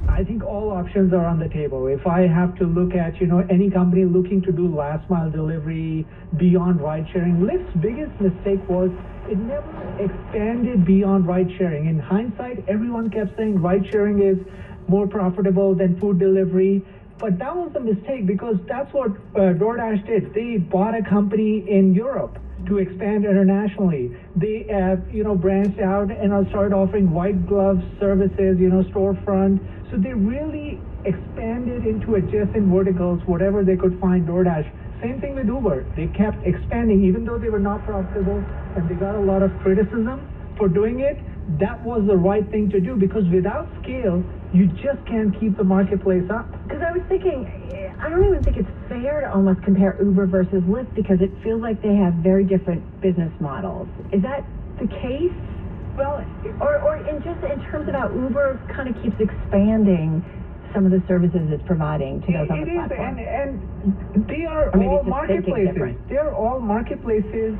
I think all options are on the table. If I have to look at, any company looking to do last mile delivery beyond ride sharing, Lyft's biggest mistake was it never expanded beyond ride sharing. In hindsight, everyone kept saying ride sharing is more profitable than food delivery. But that was a mistake because that's what DoorDash did. They bought a company in Europe to expand internationally. They, branched out and started offering white glove services, storefront. So they really expanded into adjacent verticals, whatever they could find DoorDash. Same thing with Uber. They kept expanding, even though they were not profitable and they got a lot of criticism for doing it. That was the right thing to do because without scale, you just can't keep the marketplace up. Because I was thinking, I don't even think it's fair to almost compare Uber versus Lyft because it feels like they have very different business models. Is that the case? Well, or in terms of how Uber kind of keeps expanding some of the services it's providing to those on the platform. And they are all marketplaces. They're all marketplaces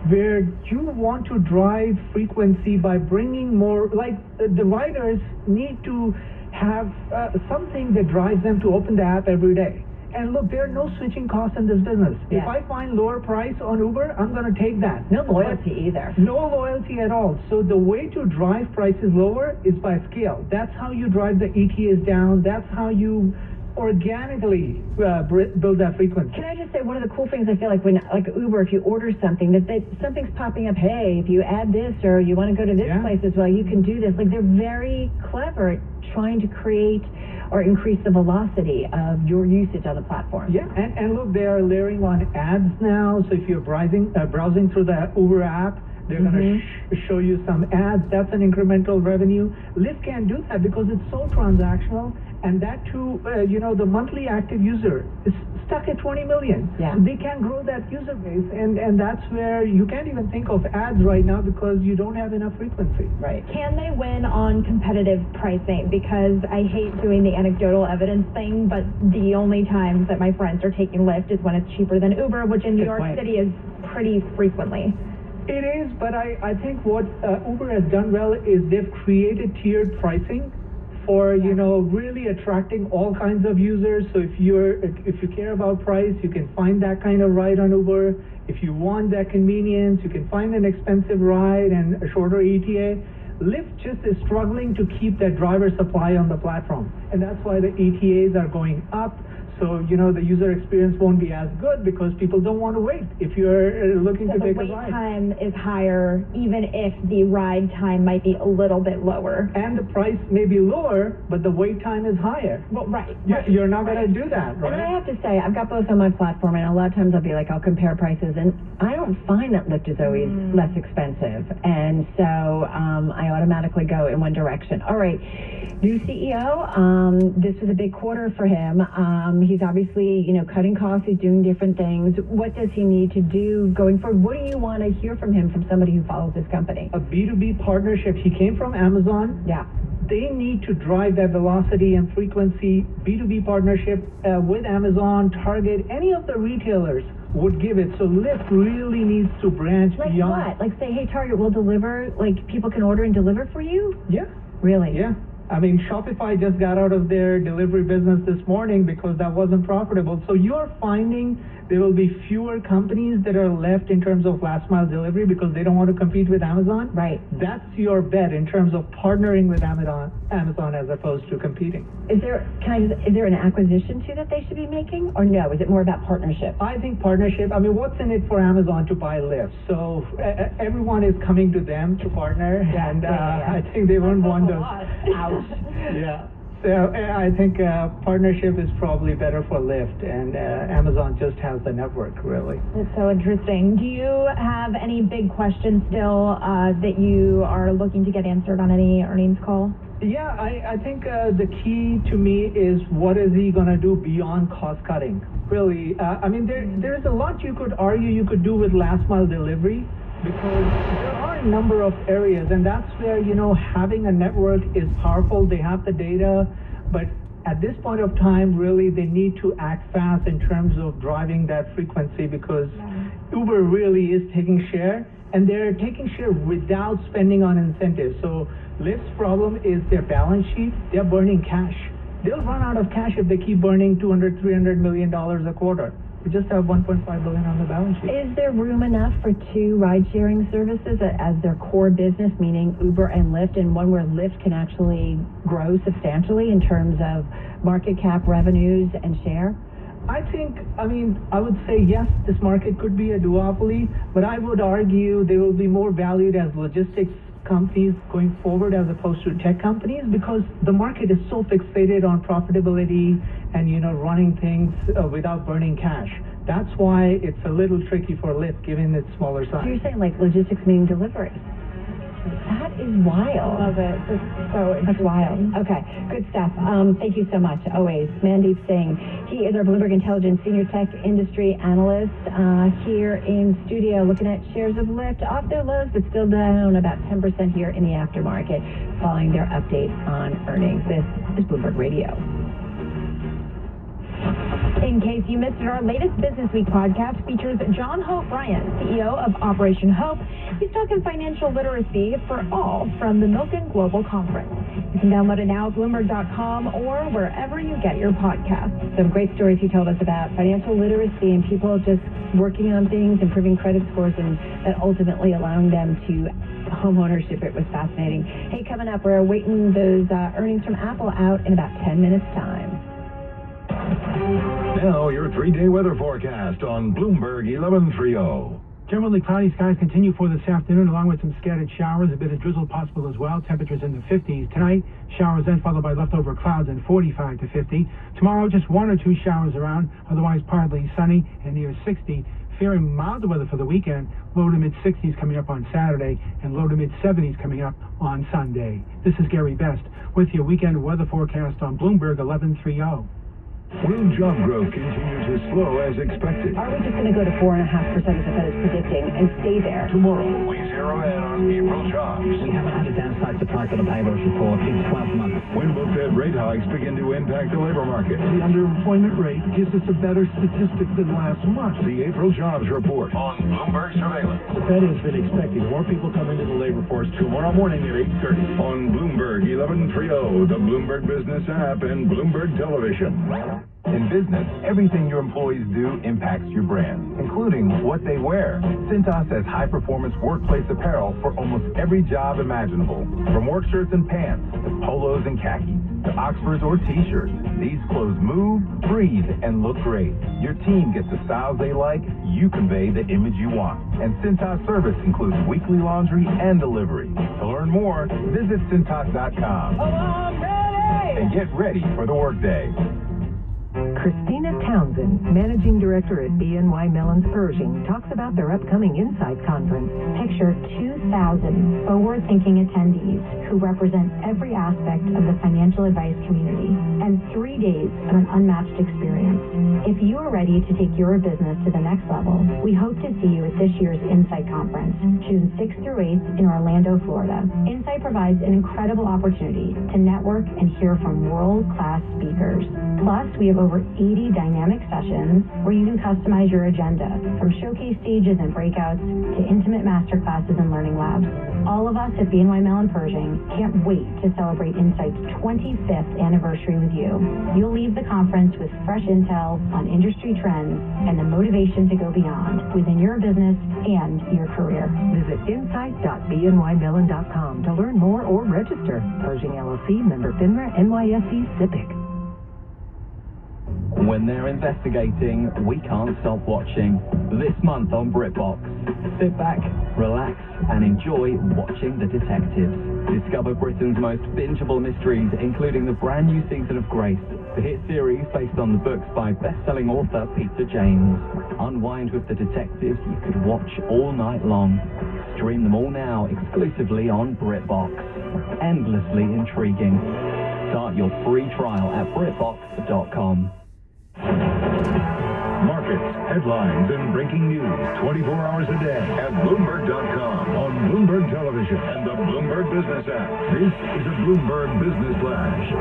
where you want to drive frequency by bringing more, like the riders need to have something that drives them to open the app every day. And look, there are no switching costs in this business. Yeah. If I find lower price on Uber, I'm going to take that. No loyalty either. No loyalty at all. So the way to drive prices lower is by scale. That's how you drive the ETAs down. That's how you organically build that frequency. Can I just say one of the cool things I feel like when, like Uber, if you order something, that something's popping up, hey, if you add this or you want to go to this place as well, you can do this. Like they're very clever at trying to create or increase the velocity of your usage on the platform. Yeah, and look, they are layering on ads now. So if you're browsing through the Uber app, they're going to show you some ads. That's an incremental revenue. Lyft can't do that because it's so transactional. And that too, the monthly active user is stuck at 20 million. Yeah. So they can't grow that user base. And that's where you can't even think of ads right now because you don't have enough frequency. Right. Can they win on competitive pricing? Because I hate doing the anecdotal evidence thing, but the only times that my friends are taking Lyft is when it's cheaper than Uber, which in New York City is pretty frequently. It is, but I think what Uber has done well is they've created tiered pricing for really attracting all kinds of users. So if you care about price, you can find that kind of ride on Uber. If you want that convenience, you can find an expensive ride and a shorter ETA. Lyft just is struggling to keep that driver supply on the platform, and that's why the ETAs are going up. So, the user experience won't be as good because people don't want to wait if you're looking to take a ride. The wait time is higher, even if the ride time might be a little bit lower. And the price may be lower, but the wait time is higher. Well, right. You're not going to do that, right? And I have to say, I've got both on my platform, and a lot of times I'll be like, I'll compare prices, and I don't find that Lyft is always less expensive. And so I automatically go in one direction. All right, new CEO. This was a big quarter for him. He's obviously, cutting costs. He's doing different things. What does he need to do going forward? What do you want to hear from him, from somebody who follows this company? A B2B partnership. He came from Amazon. Yeah. They need to drive that velocity and frequency. B2B partnership with Amazon, Target, any of the retailers would give it. So Lyft really needs to branch like beyond. What? Like say, hey, Target will deliver, like people can order and deliver for you? Yeah. Really? Yeah. I mean, Shopify just got out of their delivery business this morning because that wasn't profitable. So you're finding there will be fewer companies that are left in terms of last mile delivery because they don't want to compete with Amazon. Right. That's your bet in terms of partnering with Amazon as opposed to competing. Is there an acquisition too that they should be making, or no? Is it more about partnership? I think partnership. I mean, what's in it for Amazon to buy Lyft? So everyone is coming to them to partner, and I think they won't want those out. Yeah. So I think partnership is probably better for Lyft, and Amazon just has the network, really. That's so interesting. Do you have any big questions still that you are looking to get answered on any earnings call? Yeah, I think the key to me is what is he going to do beyond cost cutting? Really, I mean, there's a lot you could argue you could do with last mile delivery, because there are a number of areas, and that's where, having a network is powerful. They have the data, but at this point of time, really, they need to act fast in terms of driving that frequency, because Uber really is taking share, and they're taking share without spending on incentives. So Lyft's problem is their balance sheet. They're burning cash. They'll run out of cash if they keep burning $200, $300 million a quarter. We just have $1.5 billion on the balance sheet. Is there room enough for two ride-sharing services as their core business, meaning Uber and Lyft, and one where Lyft can actually grow substantially in terms of market cap, revenues, and share? I would say yes, this market could be a duopoly, but I would argue they will be more valued as logistics companies going forward as opposed to tech companies, because the market is so fixated on profitability and running things without burning cash. That's why it's a little tricky for Lyft given its smaller size. So you're saying like logistics meaning delivery? That is wild. I love it. That's wild. Okay, good stuff. Thank you so much. Always. Mandeep Singh. He is our Bloomberg Intelligence Senior Tech Industry Analyst here in studio, looking at shares of Lyft off their lows, but still down about 10% here in the aftermarket, following their update on earnings. This is Bloomberg Radio. In case you missed it, our latest Business Week podcast features John Hope Bryant, CEO of Operation Hope. He's talking financial literacy for all from the Milken Global Conference. You can download it now at Bloomberg.com or wherever you get your podcasts. Some great stories he told us about financial literacy and people just working on things, improving credit scores, and that ultimately allowing them to home ownership. It was fascinating. Hey, coming up, we're waiting those earnings from Apple out in about 10 minutes' time. Now, your 3-day weather forecast on Bloomberg 1130. Generally cloudy skies continue for this afternoon, along with some scattered showers, a bit of drizzle possible as well. Temperatures in the 50s. Tonight, showers then followed by leftover clouds and 45 to 50. Tomorrow, just 1 or 2 showers around, otherwise partly sunny and near 60. Fearing milder weather for the weekend, low to mid-60s coming up on Saturday and low to mid-70s coming up on Sunday. This is Gary Best with your weekend weather forecast on Bloomberg 1130. Will job growth continue to slow as expected? Are we just going to go to 4.5% as the Fed is predicting and stay there? Tomorrow, we zero in on April jobs. We haven't had a downside surprise on the payrolls report in 12 months. When will Fed rate hikes begin to impact the labor market? The underemployment rate gives us a better statistic than last month. The April jobs report on Bloomberg Surveillance. The Fed has been expecting more people come into the labor force tomorrow morning at 8:30. On Bloomberg 1130, the Bloomberg Business app, and Bloomberg Television. In business, everything your employees do impacts your brand, including what they wear. Cintas has high-performance workplace apparel for almost every job imaginable. From work shirts and pants, to polos and khakis, to Oxfords or T-shirts, these clothes move, breathe, and look great. Your team gets the styles they like, you convey the image you want. And Cintas service includes weekly laundry and delivery. To learn more, visit Cintas.com. And get ready for the workday. Christina Townsend, Managing Director at BNY Mellon's Pershing, talks about their upcoming Insight Conference. Picture 2,000 forward-thinking attendees who represent every aspect of the financial advice community, and 3 days of an unmatched experience. If you are ready to take your business to the next level, we hope to see you at this year's Insight Conference, June 6th through 8th in Orlando, Florida. Insight provides an incredible opportunity to network and hear from world-class speakers. Plus, we have over 80 dynamic sessions where you can customize your agenda, from showcase stages and breakouts to intimate masterclasses and learning labs. All of us at BNY Mellon Pershing can't wait to celebrate Insight's 25th anniversary with you. You'll leave the conference with fresh intel on industry trends and the motivation to go beyond within your business and your career. Visit insight.bnymellon.com to learn more or register. Pershing LLC, member FINRA, NYSE, SIPC. When they're investigating, we can't stop watching. This month on BritBox, sit back, relax, and enjoy watching the detectives. Discover Britain's most bingeable mysteries, including the brand new season of Grace, the hit series based on the books by best-selling author Peter James. Unwind with the detectives you could watch all night long. Stream them all now exclusively on BritBox. Endlessly intriguing. Start your free trial at BritBox.com. Markets, headlines, and breaking news 24 hours a day at Bloomberg.com, on Bloomberg Television, and the Bloomberg Business app. This is a Bloomberg Business Flash.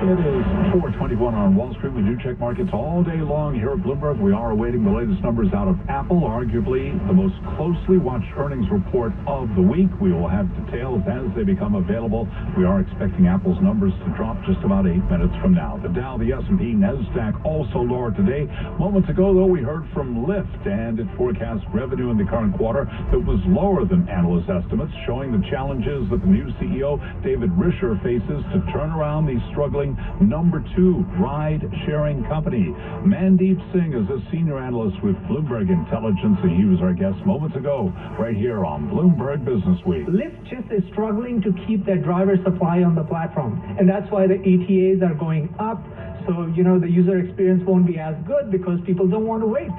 It is 4:21 on Wall Street. We do check markets all day long here at Bloomberg. We are awaiting the latest numbers out of Apple, arguably the most closely watched earnings report of the week. We will have details as they become available. We are expecting Apple's numbers to drop just about 8 minutes from now. The Dow, the S&P, NASDAQ also lower today. Moments ago, though, we heard from Lyft, and it forecast revenue in the current quarter that was lower than analyst estimates, showing the challenges that the new CEO, David Risher, faces to turn around the struggling number 2 ride-sharing company. Mandeep Singh is a senior analyst with Bloomberg Intelligence, and he was our guest moments ago right here on Bloomberg Business Week. Lyft just is struggling to keep their driver supply on the platform, and that's why the ETAs are going up. So, the user experience won't be as good because people don't want to wait.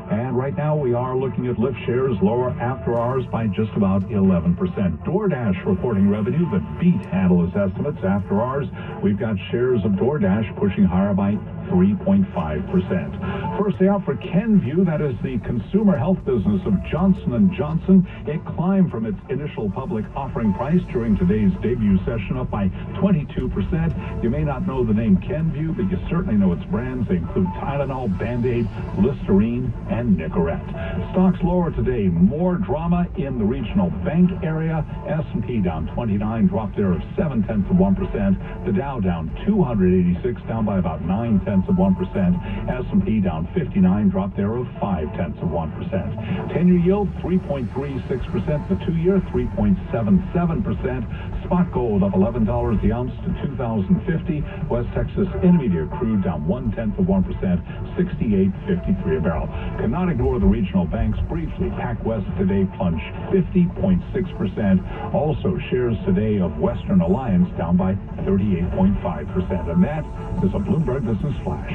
And right now we are looking at Lyft shares lower after hours by just about 11%. DoorDash reporting revenue that beat analyst estimates after hours. We've got shares of DoorDash pushing higher by 3.5%. First day out for Kenvue, that is the consumer health business of Johnson & Johnson. It climbed from its initial public offering price during today's debut session, up by 22%. You may not know the name Kenvue, but you certainly know its brands. They include Tylenol, Band-Aid, Listerine, and Nicorette. Stocks lower today. More drama in the regional bank area. S&P down 29, drop there of 0.7%. The Dow down 286, down by about 0.9%. S&P down 59, drop there of 0.5%. 10-year yield 3.36%. The 2-year 3.77%. Spot gold up $11 the ounce to $2,050. West Texas Intermediate crude down 0.1%, 68.53 a barrel. Cannot ignore the regional banks briefly. PacWest today plunged 50.6%. Also, shares today of Western Alliance down by 38.5%. And that is a Bloomberg Business Flash.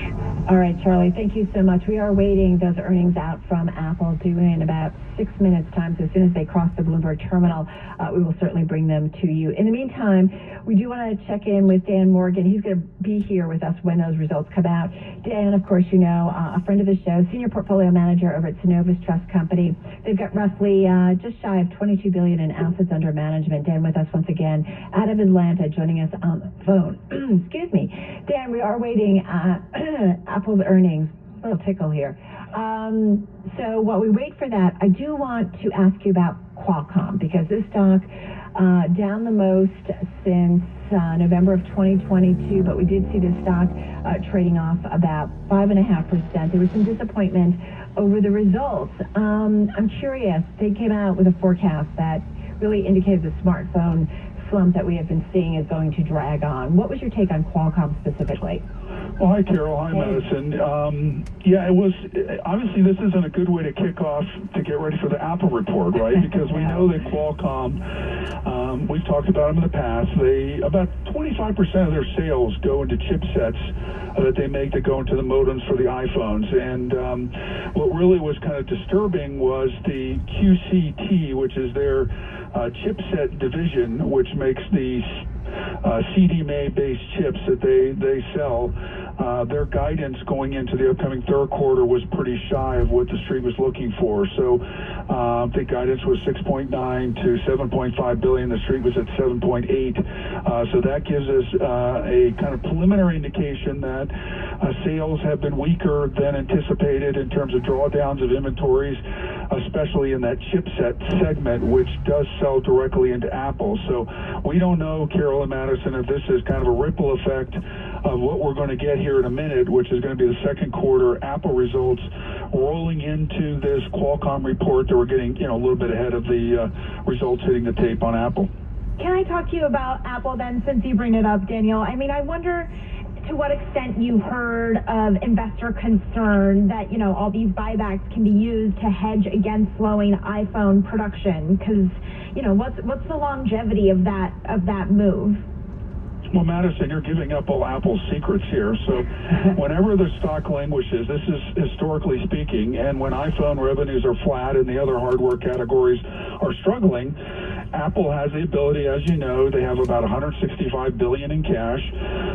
All right, Charlie, thank you so much. We are waiting those earnings out from Apple due in about 6 minutes' time. So as soon as they cross the Bloomberg terminal, we will certainly bring them to you. In the meantime, we do want to check in with Dan Morgan. He's going to be here with us when those results come out. Dan, of course, a friend of the show, senior portfolio manager over at Synovus Trust Company. They've got roughly just shy of $22 billion in assets under management. Dan with us once again out of Atlanta, joining us on the phone. Excuse me. Dan, we are waiting Apple's earnings. A little tickle here. So while we wait for that, I do want to ask you about Qualcomm, because this stock down the most since November of 2022, but we did see this stock trading off about 5.5%. There was some disappointment over the results. I'm curious, they came out with a forecast that really indicated the smartphone slump that we have been seeing is going to drag on. What was your take on Qualcomm specifically? Well, hi, Carol. Hi, Madison. Yeah, it was, obviously this isn't a good way to kick off to get ready for the Apple report, right? Because we know that Qualcomm, we've talked about them in the past, about 25% of their sales go into chipsets that they make that go into the modems for the iPhones. And what really was kind of disturbing was the QCT, which is their chipset division, which makes these CDMA-based chips that they sell. their guidance going into the upcoming third quarter was pretty shy of what the street was looking for. So the guidance was 6.9 to 7.5 billion. The street was at 7.8. So that gives us a kind of preliminary indication that sales have been weaker than anticipated in terms of drawdowns of inventories, especially in that chipset segment, which does sell directly into Apple. So we don't know, Carol and Madison, if this is kind of a ripple effect of what we're going to get here in a minute, which is going to be the second quarter Apple results rolling into this Qualcomm report that we're getting, a little bit ahead of the results hitting the tape on Apple. Can I talk to you about Apple then, since you bring it up, Daniel? I mean, I wonder to what extent you've heard of investor concern that, all these buybacks can be used to hedge against slowing iPhone production, because, what's the longevity of that move? Well, Madison, you're giving up all Apple's secrets here. So whenever the stock languishes, this is historically speaking, and when iPhone revenues are flat and the other hardware categories are struggling, Apple has the ability, as you know, they have about $165 billion in cash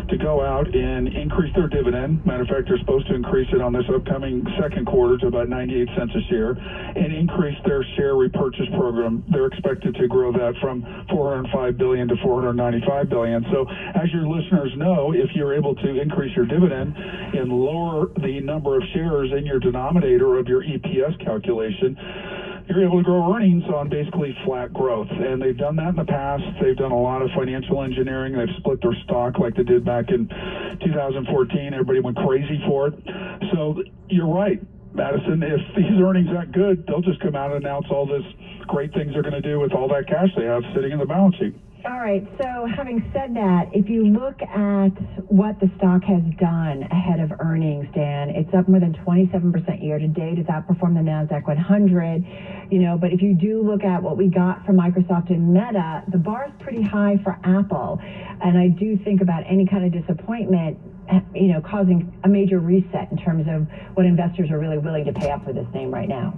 to go out and increase their dividend. Matter of fact, they're supposed to increase it on this upcoming second quarter to about 98 cents a share, and increase their share repurchase program. They're expected to grow that from $405 billion to $495 billion. So as your listeners know, if you're able to increase your dividend and lower the number of shares in your denominator of your EPS calculation, you're able to grow earnings on basically flat growth. And they've done that in the past. They've done a lot of financial engineering. They've split their stock like they did back in 2014. Everybody went crazy for it. So you're right, Madison. If these earnings aren't good, they'll just come out and announce all this great things they're going to do with all that cash they have sitting in the balance sheet. All right, so having said that, if you look at what the stock has done ahead of earnings, Dan, it's up more than 27% year to date. It's outperformed the NASDAQ 100, but if you do look at what we got from Microsoft and Meta, the bar is pretty high for Apple. And I do think about any kind of disappointment, causing a major reset in terms of what investors are really willing to pay up for this name right now.